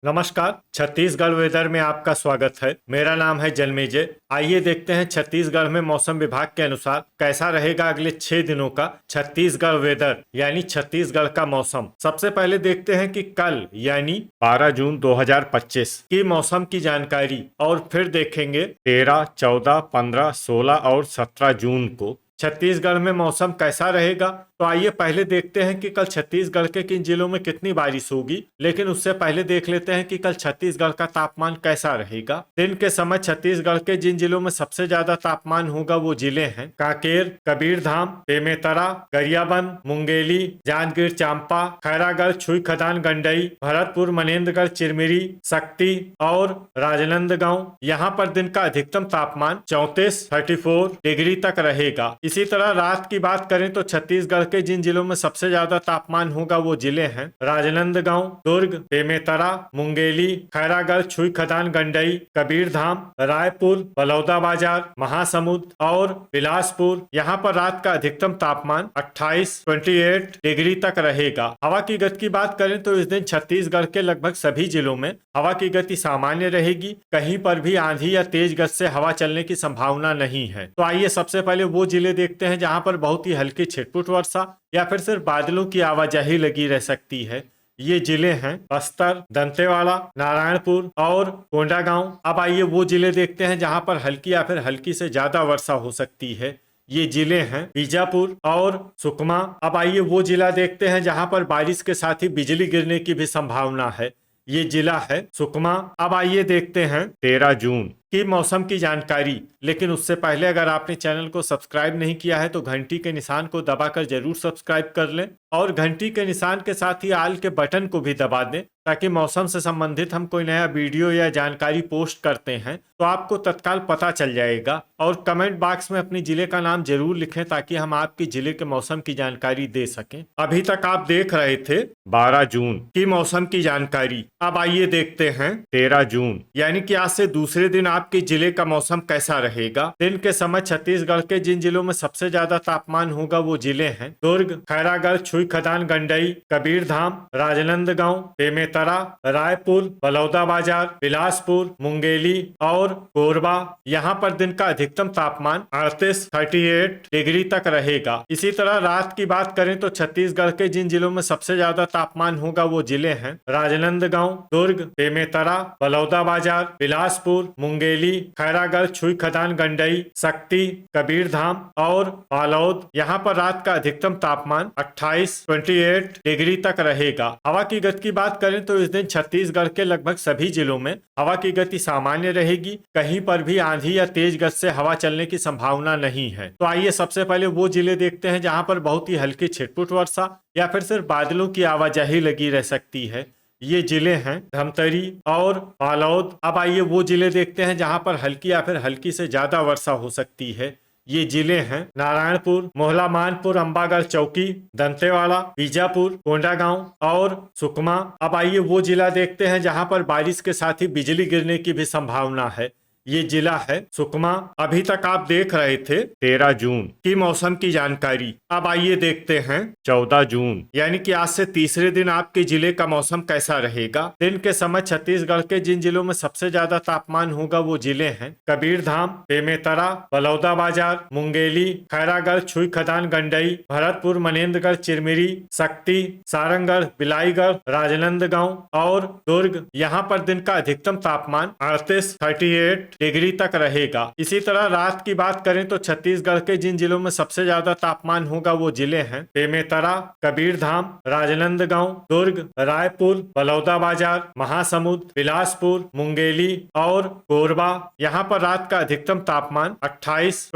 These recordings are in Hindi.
नमस्कार। छत्तीसगढ़ वेदर में आपका स्वागत है। मेरा नाम है जन्मेजय। आइए देखते हैं छत्तीसगढ़ में मौसम विभाग के अनुसार कैसा रहेगा अगले 6 दिनों का छत्तीसगढ़ वेदर यानी छत्तीसगढ़ का मौसम। सबसे पहले देखते हैं कि कल यानी 12 जून 2025 की मौसम की जानकारी और फिर देखेंगे 13, 14, 15, 16 और 17 जून को छत्तीसगढ़ में मौसम कैसा रहेगा। तो आइए पहले देखते हैं कि कल छत्तीसगढ़ के किन जिलों में कितनी बारिश होगी। लेकिन उससे पहले देख लेते हैं कि कल छत्तीसगढ़ का तापमान कैसा रहेगा। दिन के समय छत्तीसगढ़ के जिन जिलों में सबसे ज्यादा तापमान होगा वो जिले हैं कांकेर, कबीरधाम, बेमेतरा, गरियाबंद, मुंगेली, जांजगीर चांपा, खैरागढ़, छुईखदान, गंडई, भरतपुर, मनेन्द्रगढ़, चिरमिरी, शक्ति और राजनांदगांव। यहाँ पर दिन का अधिकतम तापमान 34 डिग्री तक रहेगा। इसी तरह रात की बात करें तो छत्तीसगढ़ के जिन जिलों में सबसे ज्यादा तापमान होगा वो जिले हैं राजनांदगांव, दुर्ग, बेमेतरा, मुंगेली, खैरागढ़, छुईखदान, गंडई, कबीरधाम, रायपुर, बलौदाबाजार, महासमुंद और बिलासपुर। यहाँ पर रात का अधिकतम तापमान 28 डिग्री तक रहेगा। हवा की गति की बात करें तो इस दिन छत्तीसगढ़ के लगभग सभी जिलों में हवा की गति सामान्य रहेगी। कहीं पर भी आंधी या तेज गति से हवा चलने की संभावना नहीं है। तो आइए सबसे पहले वो जिले देखते हैं जहां पर बहुत ही हल्की छिटपुट वर्षा या फिर सिर्फ बादलों की आवाजाही लगी रह सकती है। ये जिले हैं बस्तर, दंतेवाड़ा, नारायणपुर और कोंडागांव। अब आइए वो जिले देखते हैं जहां पर हल्की या फिर हल्की से ज्यादा वर्षा हो सकती है। ये जिले हैं बीजापुर और सुकमा। अब आइए वो जिला देखते हैं जहां पर बारिश के साथ ही बिजली गिरने की भी संभावना है। ये जिला है सुकमा। अब आइए देखते हैं 13 जून की मौसम की जानकारी। लेकिन उससे पहले अगर आपने चैनल को सब्सक्राइब नहीं किया है तो घंटी के निशान को दबाकर जरूर सब्सक्राइब कर लें और घंटी के निशान के साथ ही आल के बटन को भी दबा दें ताकि मौसम से संबंधित हम कोई नया वीडियो या जानकारी पोस्ट करते हैं तो आपको तत्काल पता चल जाएगा। और कमेंट बॉक्स में अपनी जिले का नाम जरूर लिखें ताकि हम आपके जिले के मौसम की जानकारी दे सकें। अभी तक आप देख रहे थे 12 जून की मौसम की जानकारी। अब आइए देखते हैं 13 जून यानी कि आज से दूसरे दिन आपके जिले का मौसम कैसा रहेगा। दिन के समय छत्तीसगढ़ के जिन जिलों में सबसे ज्यादा तापमान होगा वो जिले हैं दुर्ग, खैरागढ़, छुईखदान, गंडई, कबीरधाम, राजनांदगांव, बेमेतरा, रायपुर, बलौदाबाजार, बिलासपुर, मुंगेली और कोरबा। यहाँ पर दिन का अधिकतम तापमान 38 डिग्री तक रहेगा। इसी तरह रात की बात करें तो छत्तीसगढ़ के जिन जिलों में सबसे ज्यादा तापमान होगा वो जिले हैं राजनांदगांव, दुर्ग, बेमेतरा, बलौदाबाजार, बिलासपुर, मुंगेली, खैरागढ़, छुईखदान, गंडई, शक्ति, कबीरधाम और बालोद। यहाँ पर रात का अधिकतम तापमान 28 डिग्री तक रहेगा। हवा की गति की बात करें तो इस दिन छत्तीसगढ़ के लगभग सभी जिलों में हवा की गति सामान्य रहेगी। कहीं पर भी आंधी या तेज गति से हवा चलने की संभावना नहीं है। तो आइए सबसे पहले वो जिले देखते हैं जहां पर बहुत ही हल्की छिटपुट वर्षा या फिर सिर्फ बादलों की आवाजाही लगी रह सकती है। ये जिले हैं धमतरी और बालोद। अब आइए वो जिले देखते हैं जहां पर हल्की या फिर हल्की से ज्यादा वर्षा हो सकती है। ये जिले हैं नारायणपुर, मोहला मानपुर, अंबागढ़ चौकी, दंतेवाड़ा, बीजापुर, कोंडागांव और सुकमा। अब आइए वो जिला देखते हैं जहां पर बारिश के साथ ही बिजली गिरने की भी संभावना है। ये जिला है सुकमा। अभी तक आप देख रहे थे 13 जून की मौसम की जानकारी। अब आइए देखते हैं 14 जून यानी कि आज से तीसरे दिन आपके जिले का मौसम कैसा रहेगा। दिन के समय छत्तीसगढ़ के जिन जिलों में सबसे ज्यादा तापमान होगा वो जिले हैं कबीरधाम, बेमेतरा, बलौदाबाजार, मुंगेली, खैरागढ़, छुईखदान, गंडई, भरतपुर, मनेन्द्रगढ़, चिरमिरी, शक्ति, सारंगढ़, बिलाईगढ़, राजनांदगांव और दुर्ग। यहाँ पर दिन का अधिकतम तापमान 38 डिग्री तक रहेगा। इसी तरह रात की बात करें तो छत्तीसगढ़ के जिन जिलों में सबसे ज्यादा तापमान होगा वो जिले हैं बेमेतरा, कबीरधाम, राजनांदगांव, दुर्ग, रायपुर, बलौदाबाजार, महासमुंद, बिलासपुर, मुंगेली और कोरबा। यहाँ पर रात का अधिकतम तापमान 28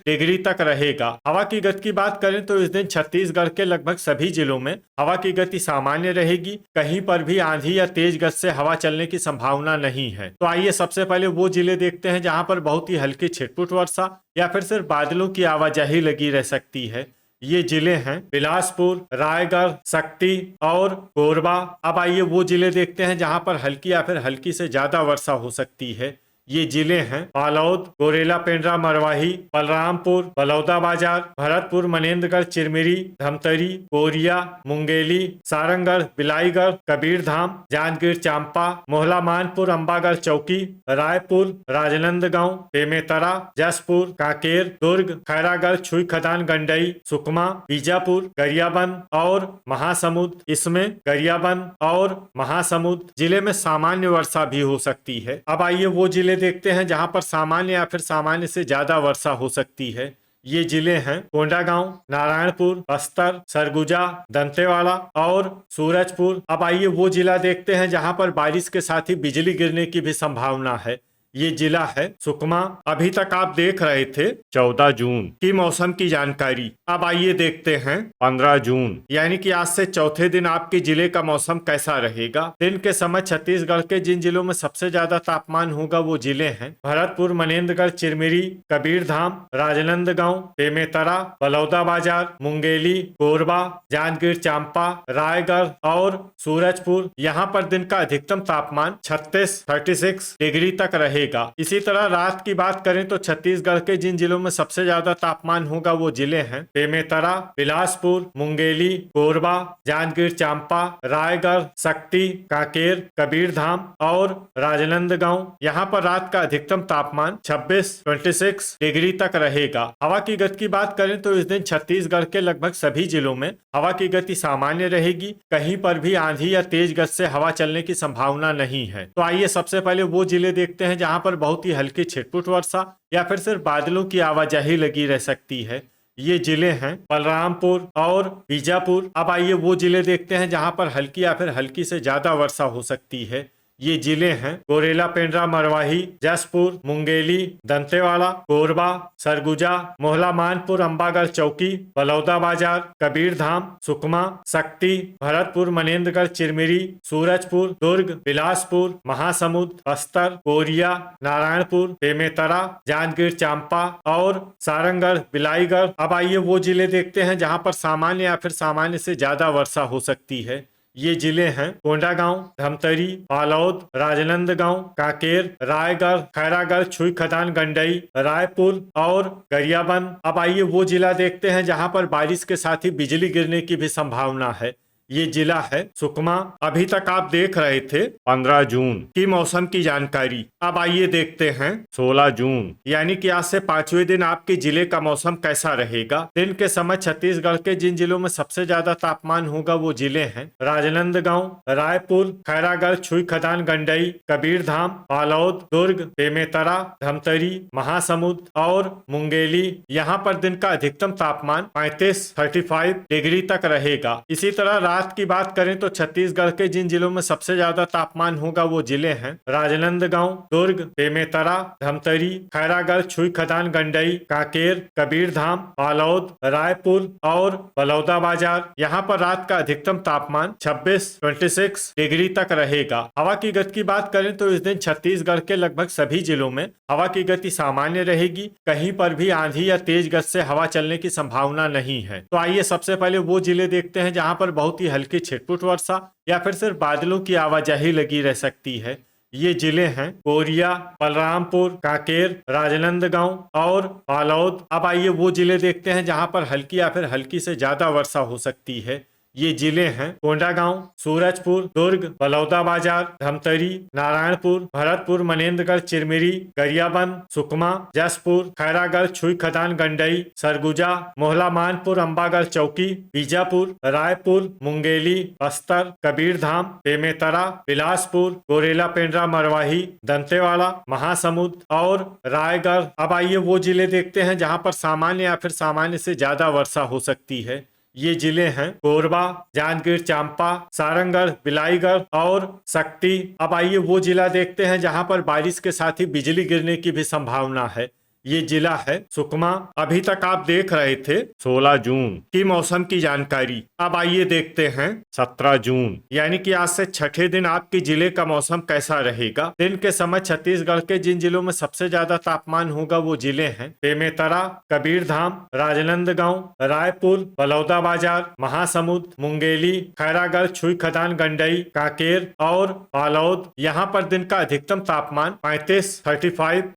डिग्री तक रहेगा। हवा की गति की बात करें तो इस दिन छत्तीसगढ़ के लगभग सभी जिलों में हवा की गति सामान्य रहेगी। कहीं पर भी आंधी या तेज गति से हवा चलने की संभावना नहीं है। तो आइए सबसे पहले वो जिले देखते हैं जहां पर बहुत ही हल्की छिटपुट वर्षा या फिर सिर्फ बादलों की आवाजाही लगी रह सकती है। ये जिले हैं बिलासपुर, रायगढ़, शक्ति और कोरबा। अब आइए वो जिले देखते हैं जहां पर हल्की या फिर हल्की से ज्यादा वर्षा हो सकती है। ये जिले हैं बालोद, गोरेला पेंड्रा मरवाही, बलरामपुर, बलौदाबाजार, भरतपुर, मनेन्द्रगढ़, चिरमिरी, धमतरी, कोरिया, मुंगेली, सारंगगढ़, बिलाईगढ़, कबीरधाम, जांजगीर चांपा, मोहला मानपुर, अंबागढ़ चौकी, रायपुर, राजनांदगांव, बेमेतरा, जसपुर, कांकेर, दुर्ग, खैरागढ़, छुई खदान, गंडई, सुकमा, बीजापुर, गरियाबंद और महासमुंद। इसमें गरियाबंद और महासमुंद जिले में सामान्य वर्षा भी हो सकती है। अब आइए वो जिले देखते हैं जहां पर सामान्य या फिर सामान्य से ज्यादा वर्षा हो सकती है। ये जिले हैं कोंडागांव, नारायणपुर, बस्तर, सरगुजा, दंतेवाड़ा और सूरजपुर। अब आइए वो जिला देखते हैं जहां पर बारिश के साथ ही बिजली गिरने की भी संभावना है। ये जिला है सुकमा। अभी तक आप देख रहे थे 14 जून की मौसम की जानकारी। अब आइए देखते हैं 15 जून यानी कि आज से चौथे दिन आपके जिले का मौसम कैसा रहेगा। दिन के समय छत्तीसगढ़ के जिन जिलों में सबसे ज्यादा तापमान होगा वो जिले हैं भरतपुर, मनेन्द्रगढ़, चिरमिरी, कबीरधाम, राजनांदगांव, बेमेतरा, बलौदाबाजार, मुंगेली, कोरबा, जांजगीर चांपा, रायगढ़ और सूरजपुर। यहाँ पर दिन का अधिकतम तापमान 36 डिग्री तक रहेगा। इसी तरह रात की बात करें तो छत्तीसगढ़ के जिन जिलों में सबसे ज्यादा तापमान होगा वो जिले हैं बेमेतरा, बिलासपुर, मुंगेली, कोरबा, जांजगीर चांपा, रायगढ़, शक्ति, कांकेर, कबीरधाम और राजनांदगांव। यहाँ पर रात का अधिकतम तापमान 26 डिग्री तक रहेगा। हवा की गति की बात करें तो इस दिन छत्तीसगढ़ के लगभग सभी जिलों में हवा की गति सामान्य रहेगी। कहीं पर भी आंधी या तेज गति से हवा चलने की संभावना नहीं है। तो आइए सबसे पहले वो जिले देखते हैं जहां पर बहुत ही हल्की छिटपुट वर्षा या फिर सिर्फ बादलों की आवाजाही लगी रह सकती है। ये जिले हैं बलरामपुर और बीजापुर। अब आइए वो जिले देखते हैं जहां पर हल्की या फिर हल्की से ज्यादा वर्षा हो सकती है। ये जिले हैं गोरेला पेंड्रा मरवाही, जसपुर, मुंगेली, दंतेवाड़ा, कोरबा, सरगुजा, मोहला मानपुर, अंबागढ़ चौकी, बलौदाबाजार, कबीरधाम, सुकमा, शक्ति, भरतपुर, मनेन्द्रगढ़, चिरमिरी, सूरजपुर, दुर्ग, बिलासपुर, महासमुंद, बस्तर, कोरिया, नारायणपुर, बेमेतरा, जांजगीर चांपा और सारंगगढ़, बिलाईगढ़। अब आइए वो जिले देखते हैं जहां पर सामान्य या फिर सामान्य से ज्यादा वर्षा हो सकती है। ये जिले हैं कोंडागांव, धमतरी, बालोद, राजनांदगांव, कांकेर, रायगढ़, खैरागढ़, छुई खदान, गंडई, रायपुर और गरियाबंद। अब आइए वो जिला देखते हैं जहां पर बारिश के साथ ही बिजली गिरने की भी संभावना है। ये जिला है सुकमा। अभी तक आप देख रहे थे 15 जून की मौसम की जानकारी। अब आइए देखते हैं 16 जून यानी कि आज से 5वें दिन आपके जिले का मौसम कैसा रहेगा। दिन के समय छत्तीसगढ़ के जिन जिलों में सबसे ज्यादा तापमान होगा वो जिले हैं राजनांदगांव, रायपुर, खैरागढ़, छुई खदान, गंडई, कबीरधाम, बालोद, दुर्ग, बेमेतरा, धमतरी, महासमुंद और मुंगेली। यहाँ पर दिन का अधिकतम तापमान 35 डिग्री तक रहेगा। इसी तरह रात की बात करें तो छत्तीसगढ़ के जिन जिलों में सबसे ज्यादा तापमान होगा वो जिले हैं राजनांदगांव, दुर्ग, बेमेतरा, धमतरी, खैरागढ़, छुई खदान, गंडई, कांकेर, कबीरधाम, बालोद, रायपुर और बलौदाबाजार। यहाँ पर रात का अधिकतम तापमान 26 डिग्री तक रहेगा। हवा की गति की बात करें तो इस दिन छत्तीसगढ़ के लगभग सभी जिलों में हवा की गति सामान्य रहेगी। कहीं पर भी आंधी या तेज गति से हवा चलने की संभावना नहीं है। तो आइए सबसे पहले वो जिले देखते हैं जहां पर बहुत ही हल्की छिटपुट वर्षा या फिर सिर्फ बादलों की आवाजाही लगी रह सकती है। ये जिले हैं कोरिया, बलरामपुर, कांकेर, राजनांदगांव और बालोद। अब आइए वो जिले देखते हैं जहां पर हल्की या फिर हल्की से ज्यादा वर्षा हो सकती है। ये जिले हैं कोंडागांव, सूरजपुर, दुर्ग, बलौदाबाजार, धमतरी, नारायणपुर, भरतपुर, मनेन्द्रगढ़, चिरमिरी, गरियाबंद, सुकमा, जसपुर, खैरागढ़, छुई खदान, गंडई, सरगुजा, मोहला मानपुर, अंबागढ़ चौकी, बीजापुर, रायपुर, मुंगेली, बस्तर, कबीरधाम, बेमेतरा, बिलासपुर, गोरेला पेंड्रा मरवाही, दंतेवाड़ा, महासमुंद और रायगढ़। अब आइए वो जिले देखते हैं जहां पर सामान्य या फिर सामान्य से ज्यादा वर्षा हो सकती है। ये जिले हैं कोरबा, जांजगीर चांपा, सारंगगढ़, बिलाईगढ़ और शक्ति। अब आइए वो जिला देखते हैं जहां पर बारिश के साथ ही बिजली गिरने की भी संभावना है। ये जिला है सुकमा। अभी तक आप देख रहे थे 16 जून की मौसम की जानकारी। अब आइए देखते हैं 17 जून यानी कि आज से छठे दिन आपके जिले का मौसम कैसा रहेगा। दिन के समय छत्तीसगढ़ के जिन जिलों में सबसे ज्यादा तापमान होगा वो जिले हैं बेमेतरा, कबीरधाम, राजनांदगांव, रायपुर, बलौदाबाजार, महासमुंद, मुंगेली, खैरागढ़, छुई खदान, गंडई, कांकेर और बालोद। यहाँ पर दिन का अधिकतम तापमान 35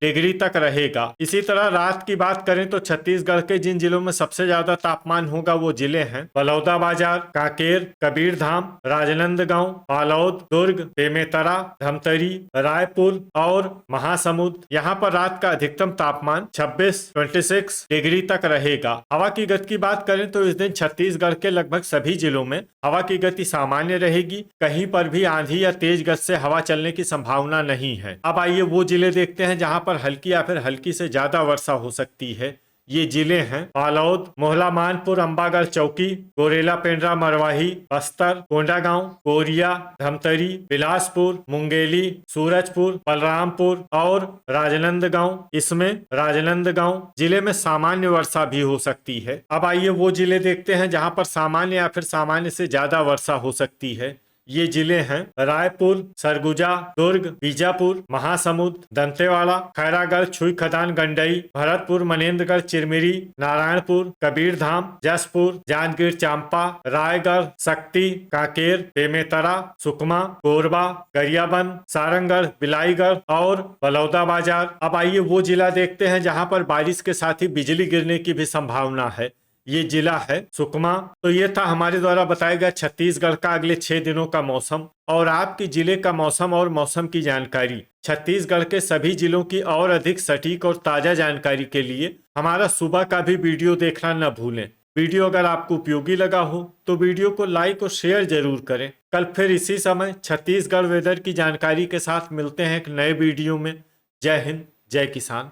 डिग्री तक रहेगा। इसी तरह रात की बात करें तो छत्तीसगढ़ के जिन जिलों में सबसे ज्यादा तापमान होगा वो जिले हैं बलौदाबाजार, कांकेर, कबीरधाम, राजनांदगांव, बालोद, दुर्ग, बेमेतरा, धमतरी, रायपुर और महासमुंद। यहाँ पर रात का अधिकतम तापमान 26 डिग्री तक रहेगा। हवा की गति की बात करें तो इस दिन छत्तीसगढ़ के लगभग सभी जिलों में हवा की गति सामान्य रहेगी। कहीं पर भी आंधी या तेज गति से हवा चलने की संभावना नहीं है। अब आइए वो जिले देखते हैं जहां पर हल्की या फिर हल्की से ज्यादा वर्षा हो सकती है। ये जिले हैं बालोद, मोहला, मानपुर, अंबागढ़ चौकी, गोरेला, पेंड्रा, मरवाही, बस्तर, कोंडागांव, कोरिया, धमतरी, बिलासपुर, मुंगेली, सूरजपुर, बलरामपुर और राजनांदगांव। इसमें राजनांदगांव जिले में सामान्य वर्षा भी हो सकती है। अब आइए वो जिले देखते हैं जहां पर सामान्य या फिर सामान्य से ज्यादा वर्षा हो सकती है। ये जिले हैं रायपुर, सरगुजा, दुर्ग, बीजापुर, महासमुंद, दंतेवाड़ा, खैरागढ़, छुई खदान, गंडई, भरतपुर, मनेन्द्रगढ़, चिरमिरी, नारायणपुर, कबीरधाम, जसपुर, जांजगीर चांपा, रायगढ़, शक्ति, कांकेर, बेमेतरा, सुकमा, कोरबा, गरियाबंद, सारंगढ़, बिलाईगढ़ और बलौदाबाजार। अब आइए वो जिला देखते हैं जहां पर बारिश के साथ ही बिजली गिरने की भी संभावना है। ये जिला है सुकमा। तो ये था हमारे द्वारा बताया गया छत्तीसगढ़ का अगले 6 दिनों का मौसम और आपके जिले का मौसम और मौसम की जानकारी। छत्तीसगढ़ के सभी जिलों की और अधिक सटीक और ताजा जानकारी के लिए हमारा सुबह का भी वीडियो देखना न भूलें। वीडियो अगर आपको उपयोगी लगा हो तो वीडियो को लाइक और शेयर जरूर करें। कल फिर इसी समय छत्तीसगढ़ वेदर की जानकारी के साथ मिलते हैं एक नए वीडियो में। जय हिंद, जय किसान।